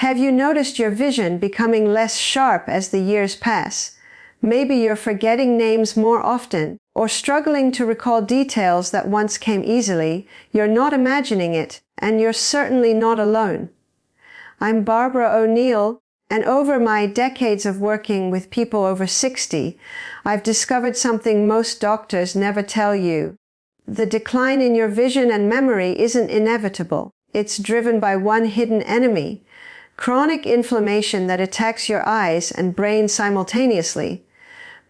Have you noticed your vision becoming less sharp as the years pass? Maybe you're forgetting names more often, or struggling to recall details that once came easily. You're not imagining it, and you're certainly not alone. I'm Barbara O'Neill, and over my decades of working with people over 60, I've discovered something most doctors never tell you. The decline in your vision and memory isn't inevitable. It's driven by one hidden enemy: chronic inflammation that attacks your eyes and brain simultaneously.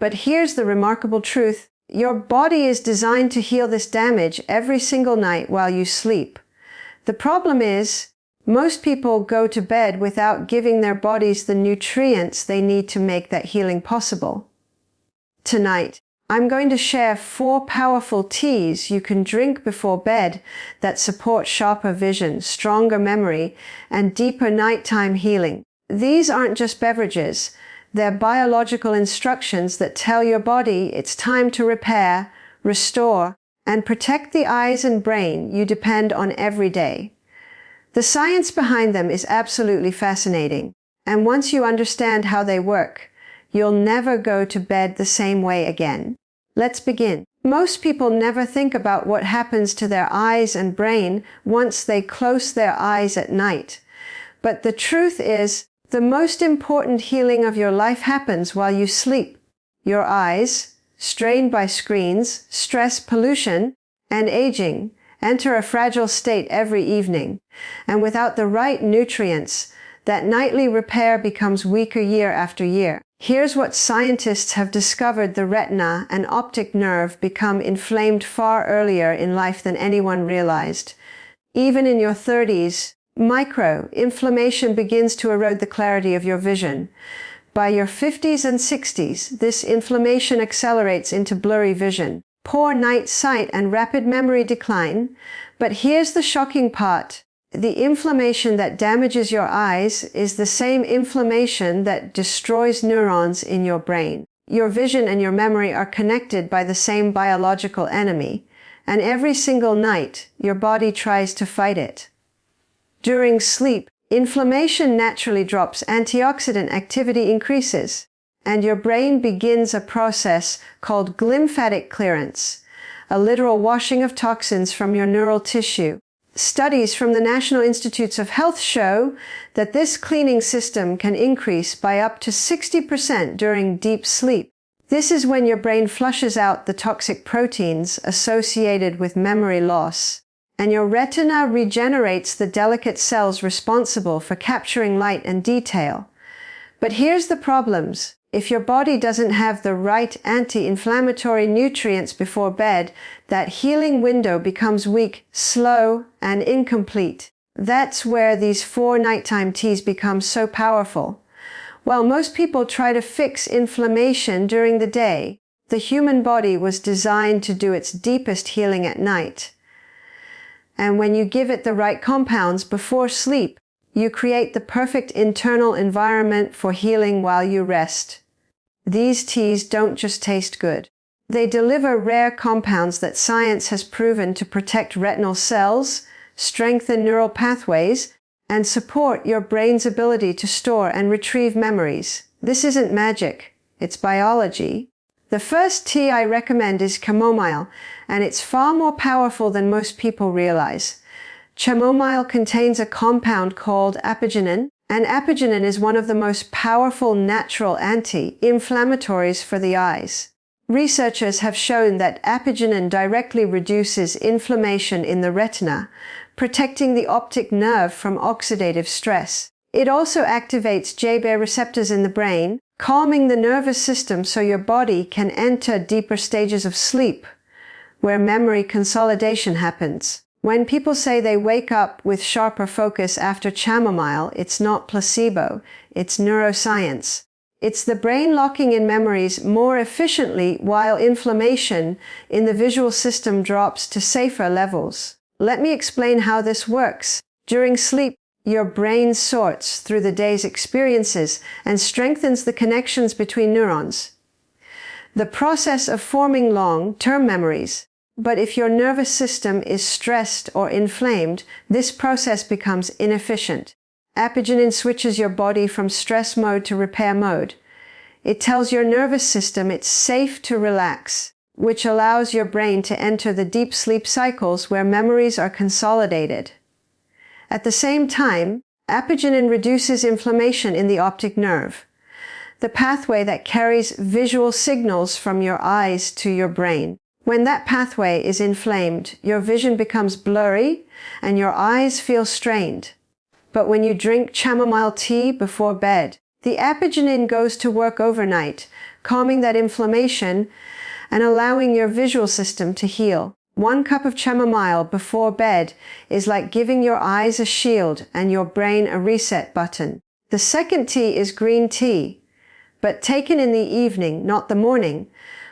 But here's the remarkable truth: your body is designed to heal this damage every single night while you sleep. The problem is, most people go to bed without giving their bodies the nutrients they need to make that healing possible. Tonight, I'm going to share 4 powerful teas you can drink before bed that support sharper vision, stronger memory, and deeper nighttime healing. These aren't just beverages. They're biological instructions that tell your body it's time to repair, restore, and protect the eyes and brain you depend on every day. The science behind them is absolutely fascinating, and once you understand how they work, you'll never go to bed the same way again. Let's begin. Most people never think about what happens to their eyes and brain once they close their eyes at night. But the truth is, the most important healing of your life happens while you sleep. Your eyes, strained by screens, stress, pollution, and aging, enter a fragile state every evening. And without the right nutrients, that nightly repair becomes weaker year after year. Here's what scientists have discovered: the retina and optic nerve become inflamed far earlier in life than anyone realized. Even in your 30s, micro-inflammation begins to erode the clarity of your vision. By your 50s and 60s, this inflammation accelerates into blurry vision, poor night sight, and rapid memory decline. But here's the shocking part: the inflammation that damages your eyes is the same inflammation that destroys neurons in your brain. Your vision and your memory are connected by the same biological enemy, and every single night, your body tries to fight it. During sleep, inflammation naturally drops, antioxidant activity increases, and your brain begins a process called glymphatic clearance, a literal washing of toxins from your neural tissue. Studies from the National Institutes of Health show that this cleaning system can increase by up to 60% during deep sleep. This is when your brain flushes out the toxic proteins associated with memory loss, and your retina regenerates the delicate cells responsible for capturing light and detail. But here's the problems. If your body doesn't have the right anti-inflammatory nutrients before bed, that healing window becomes weak, slow, and incomplete. That's where these 4 nighttime teas become so powerful. While most people try to fix inflammation during the day, the human body was designed to do its deepest healing at night. And when you give it the right compounds before sleep, you create the perfect internal environment for healing while you rest. These teas don't just taste good. They deliver rare compounds that science has proven to protect retinal cells, strengthen neural pathways, and support your brain's ability to store and retrieve memories. This isn't magic, it's biology. The first tea I recommend is chamomile, and it's far more powerful than most people realize. Chamomile contains a compound called apigenin, and apigenin is one of the most powerful natural anti-inflammatories for the eyes. Researchers have shown that apigenin directly reduces inflammation in the retina, protecting the optic nerve from oxidative stress. It also activates GABA receptors in the brain, calming the nervous system so your body can enter deeper stages of sleep, where memory consolidation happens. When people say they wake up with sharper focus after chamomile, it's not placebo, it's neuroscience. It's the brain locking in memories more efficiently while inflammation in the visual system drops to safer levels. Let me explain how this works. During sleep, your brain sorts through the day's experiences and strengthens the connections between neurons. The process of forming long-term memories. But if your nervous system is stressed or inflamed, this process becomes inefficient. Apigenin switches your body from stress mode to repair mode. It tells your nervous system it's safe to relax, which allows your brain to enter the deep sleep cycles where memories are consolidated. At the same time, apigenin reduces inflammation in the optic nerve, the pathway that carries visual signals from your eyes to your brain. When that pathway is inflamed, your vision becomes blurry and your eyes feel strained. But when you drink chamomile tea before bed, the apigenin goes to work overnight, calming that inflammation and allowing your visual system to heal. 1 cup of chamomile before bed is like giving your eyes a shield and your brain a reset button. The second tea is green tea, but taken in the evening, not the morning.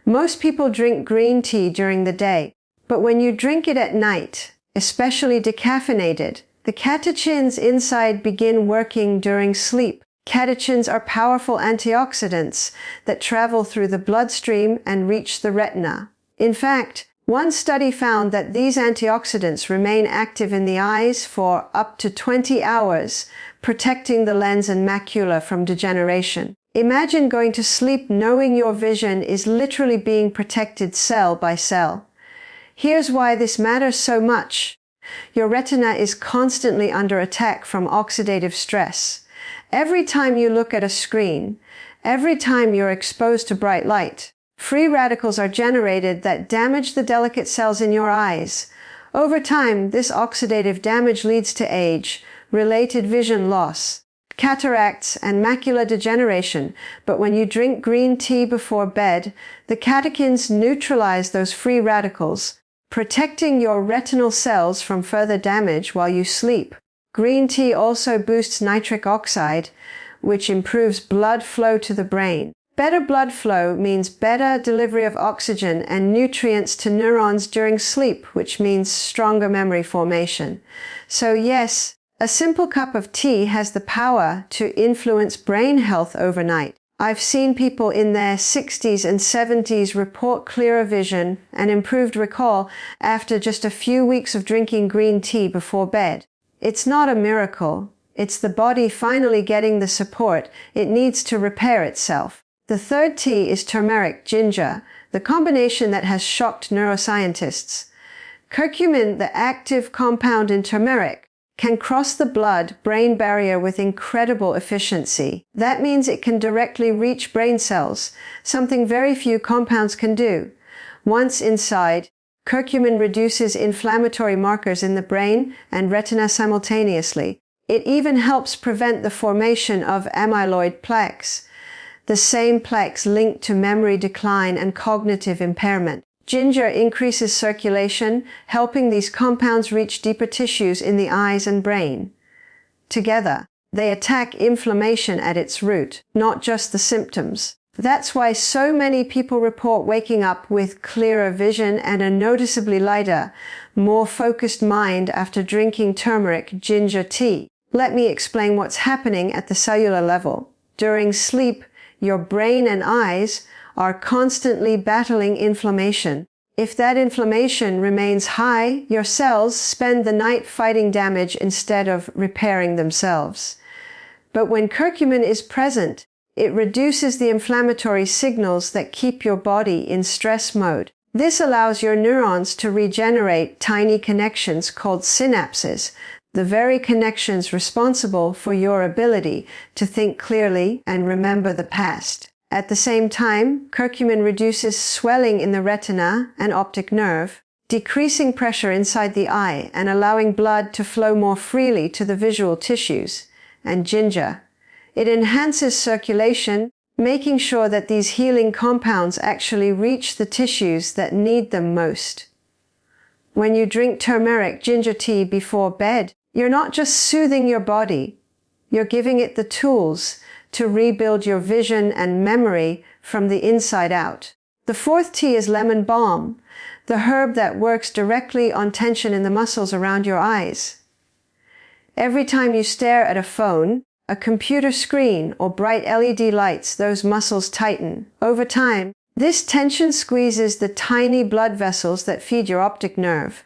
Most people drink green tea during the day, but when you drink it at night, especially decaffeinated, the catechins inside begin working during sleep. Catechins are powerful antioxidants that travel through the bloodstream and reach the retina. In fact, one study found that these antioxidants remain active in the eyes for up to 20 hours, protecting the lens and macula from degeneration. Imagine going to sleep knowing your vision is literally being protected cell by cell. Here's why this matters so much. Your retina is constantly under attack from oxidative stress. Every time you look at a screen, every time you're exposed to bright light, free radicals are generated that damage the delicate cells in your eyes. Over time, this oxidative damage leads to age, related vision loss, cataracts, and macular degeneration. But when you drink green tea before bed, the catechins neutralize those free radicals, protecting your retinal cells from further damage while you sleep. Green tea also boosts nitric oxide, which improves blood flow to the brain. Better blood flow means better delivery of oxygen and nutrients to neurons during sleep, which means stronger memory formation. So yes, a simple cup of tea has the power to influence brain health overnight. I've seen people in their 60s and 70s report clearer vision and improved recall after just a few weeks of drinking green tea before bed. It's not a miracle. It's the body finally getting the support it needs to repair itself. The third tea is turmeric ginger, the combination that has shocked neuroscientists. Curcumin, the active compound in turmeric, can cross the blood-brain barrier with incredible efficiency. That means it can directly reach brain cells, something very few compounds can do. Once inside, curcumin reduces inflammatory markers in the brain and retina simultaneously. It even helps prevent the formation of amyloid plaques, the same plaques linked to memory decline and cognitive impairment. Ginger increases circulation, helping these compounds reach deeper tissues in the eyes and brain. Together, they attack inflammation at its root, not just the symptoms. That's why so many people report waking up with clearer vision and a noticeably lighter, more focused mind after drinking turmeric ginger tea. Let me explain what's happening at the cellular level. During sleep, your brain and eyes are constantly battling inflammation. If that inflammation remains high, your cells spend the night fighting damage instead of repairing themselves. But when curcumin is present, it reduces the inflammatory signals that keep your body in stress mode. This allows your neurons to regenerate tiny connections called synapses, the very connections responsible for your ability to think clearly and remember the past. At the same time, curcumin reduces swelling in the retina and optic nerve, decreasing pressure inside the eye and allowing blood to flow more freely to the visual tissues. And ginger, it enhances circulation, making sure that these healing compounds actually reach the tissues that need them most. When you drink turmeric ginger tea before bed, you're not just soothing your body, you're giving it the tools to rebuild your vision and memory from the inside out. The fourth tea is lemon balm, the herb that works directly on tension in the muscles around your eyes. Every time you stare at a phone, a computer screen, or bright LED lights, those muscles tighten. Over time, this tension squeezes the tiny blood vessels that feed your optic nerve.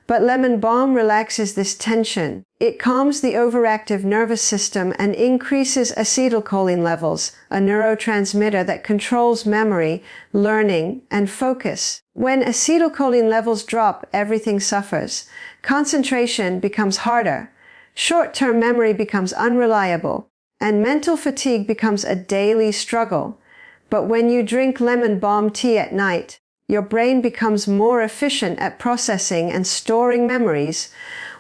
But lemon balm relaxes this tension. It calms the overactive nervous system and increases acetylcholine levels, a neurotransmitter that controls memory, learning, and focus. When acetylcholine levels drop, everything suffers. Concentration becomes harder. Short-term memory becomes unreliable, and mental fatigue becomes a daily struggle. But when you drink lemon balm tea at night, your brain becomes more efficient at processing and storing memories,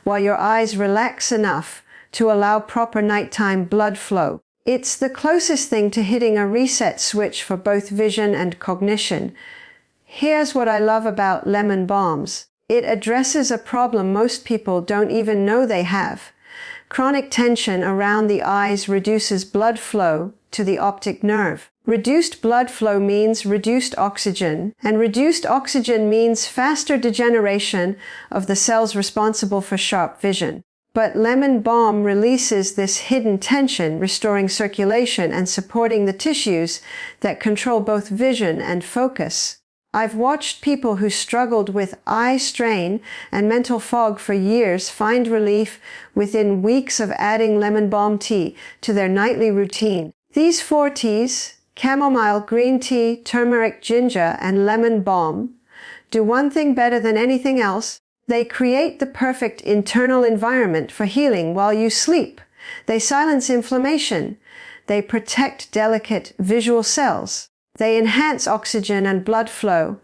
while your eyes relax enough to allow proper nighttime blood flow. It's the closest thing to hitting a reset switch for both vision and cognition. Here's what I love about lemon balms. It addresses a problem most people don't even know they have. Chronic tension around the eyes reduces blood flow to the optic nerve. Reduced blood flow means reduced oxygen, and reduced oxygen means faster degeneration of the cells responsible for sharp vision. But lemon balm releases this hidden tension, restoring circulation and supporting the tissues that control both vision and focus. I've watched people who struggled with eye strain and mental fog for years find relief within weeks of adding lemon balm tea to their nightly routine. These 4 teas, chamomile, green tea, turmeric, ginger, and lemon balm, do one thing better than anything else. They create the perfect internal environment for healing while you sleep. They silence inflammation. They protect delicate visual cells. They enhance oxygen and blood flow,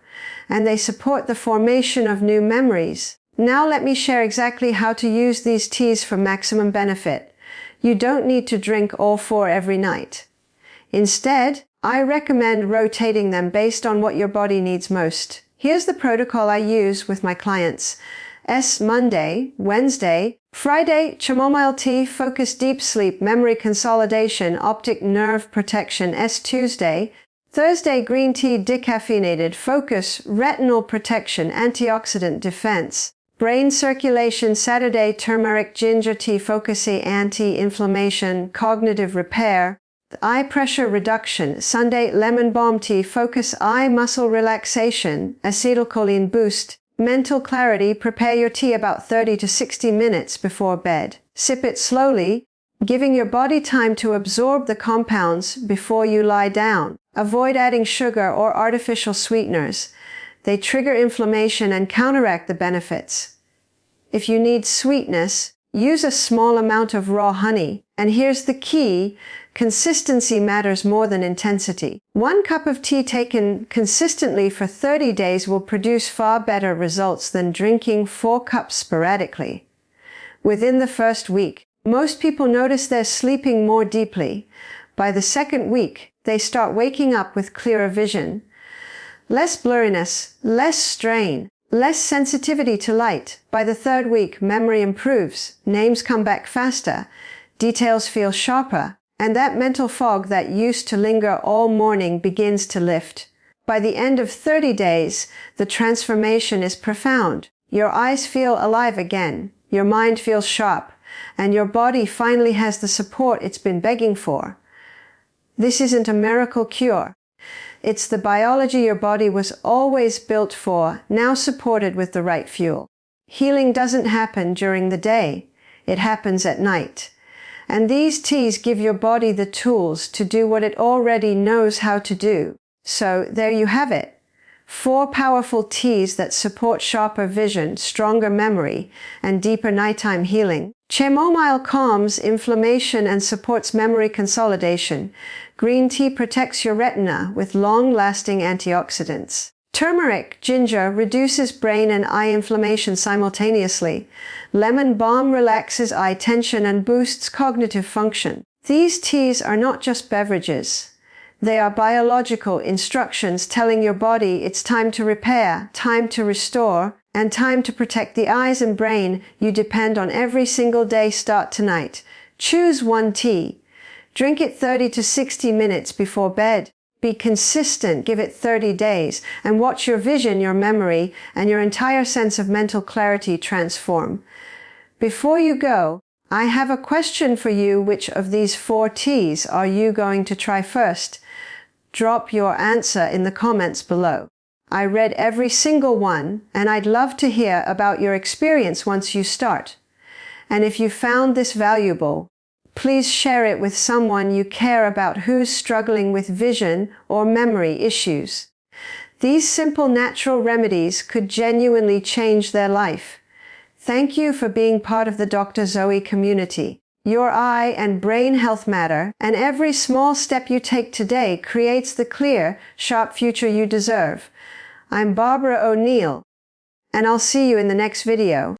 and they support the formation of new memories. Now let me share exactly how to use these teas for maximum benefit. You don't need to drink all 4 every night. Instead, I recommend rotating them based on what your body needs most. Here's the protocol I use with my clients. Monday, Wednesday, Friday, chamomile tea, focus, deep sleep, memory consolidation, optic nerve protection. Tuesday, Thursday, green tea, decaffeinated, focus, retinal protection, antioxidant defense, brain circulation. Saturday, turmeric, ginger tea, focus, anti-inflammation, cognitive repair, eye pressure reduction. Sunday, lemon balm tea, focus, eye muscle relaxation, acetylcholine boost, mental clarity. Prepare your tea about 30 to 60 minutes before bed. Sip it slowly, giving your body time to absorb the compounds before you lie down. Avoid adding sugar or artificial sweeteners. They trigger inflammation and counteract the benefits. If you need sweetness, use a small amount of raw honey. And here's the key: consistency matters more than intensity. 1 cup of tea taken consistently for 30 days will produce far better results than drinking 4 cups sporadically. Within the first week, most people notice they're sleeping more deeply. By the second week, they start waking up with clearer vision, less blurriness, less strain, less sensitivity to light. By the 3rd week, memory improves, names come back faster, details feel sharper, and that mental fog that used to linger all morning begins to lift. By the end of 30 days, the transformation is profound. Your eyes feel alive again, your mind feels sharp, and your body finally has the support it's been begging for. This isn't a miracle cure. It's the biology your body was always built for, now supported with the right fuel. Healing doesn't happen during the day. It happens at night. And these teas give your body the tools to do what it already knows how to do. So there you have it. 4 powerful teas that support sharper vision, stronger memory, and deeper nighttime healing. Chamomile calms inflammation and supports memory consolidation. Green tea protects your retina with long-lasting antioxidants. Turmeric, ginger, reduces brain and eye inflammation simultaneously. Lemon balm relaxes eye tension and boosts cognitive function. These teas are not just beverages. They are biological instructions telling your body it's time to repair, time to restore, and time to protect the eyes and brain you depend on every single day. Start tonight. Choose 1 tea. Drink it 30 to 60 minutes before bed. Be consistent, give it 30 days, and watch your vision, your memory, and your entire sense of mental clarity transform. Before you go, I have a question for you. Which of these 4 teas are you going to try first? Drop your answer in the comments below. I read every single one, and I'd love to hear about your experience once you start. And if you found this valuable, please share it with someone you care about who's struggling with vision or memory issues. These simple natural remedies could genuinely change their life. Thank you for being part of the Dr. Zoey community. Your eye and brain health matter, and every small step you take today creates the clear, sharp future you deserve. I'm Barbara O'Neill, and I'll see you in the next video.